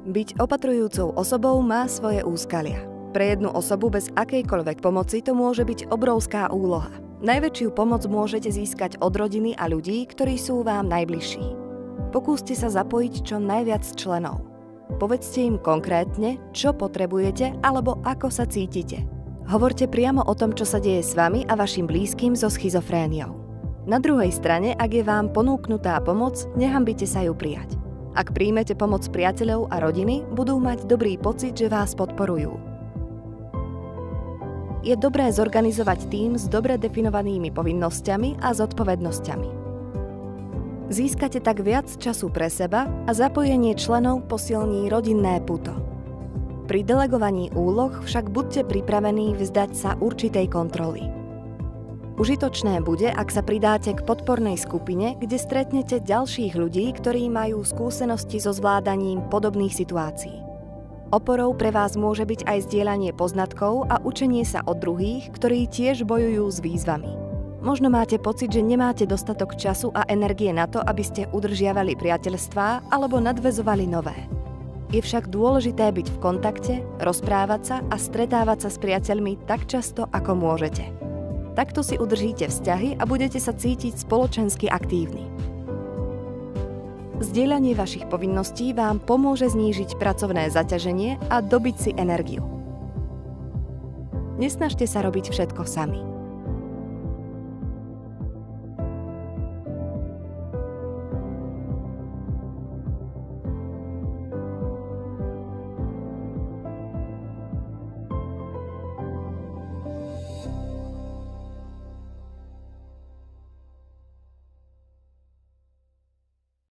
Byť opatrujúcou osobou má svoje úskalia. Pre jednu osobu bez akejkoľvek pomoci to môže byť obrovská úloha. Najväčšiu pomoc môžete získať od rodiny a ľudí, ktorí sú vám najbližší. Pokúste sa zapojiť čo najviac členov. Povedzte im konkrétne, čo potrebujete alebo ako sa cítite. Hovorte priamo o tom, čo sa deje s vami a vašim blízkym so schizofréniou. Na druhej strane, ak je vám ponúknutá pomoc, nehanbite sa ju prijať. Ak príjmete pomoc priateľov a rodiny, budú mať dobrý pocit, že vás podporujú. Je dobré zorganizovať tím s dobre definovanými povinnosťami a zodpovednosťami. Získate tak viac času pre seba a zapojenie členov posilní rodinné puto. Pri delegovaní úloh však buďte pripravení vzdať sa určitej kontroly. Užitočné bude, ak sa pridáte k podpornej skupine, kde stretnete ďalších ľudí, ktorí majú skúsenosti so zvládaním podobných situácií. Oporou pre vás môže byť aj zdieľanie poznatkov a učenie sa od druhých, ktorí tiež bojujú s výzvami. Možno máte pocit, že nemáte dostatok času a energie na to, aby ste udržiavali priateľstvá alebo nadväzovali nové. Je však dôležité byť v kontakte, rozprávať sa a stretávať sa s priateľmi tak často, ako môžete. Takto si udržíte vzťahy a budete sa cítiť spoločensky aktívni. Zdieľanie vašich povinností vám pomôže znížiť pracovné zaťaženie a dobiť si energiu. Nesnažte sa robiť všetko sami.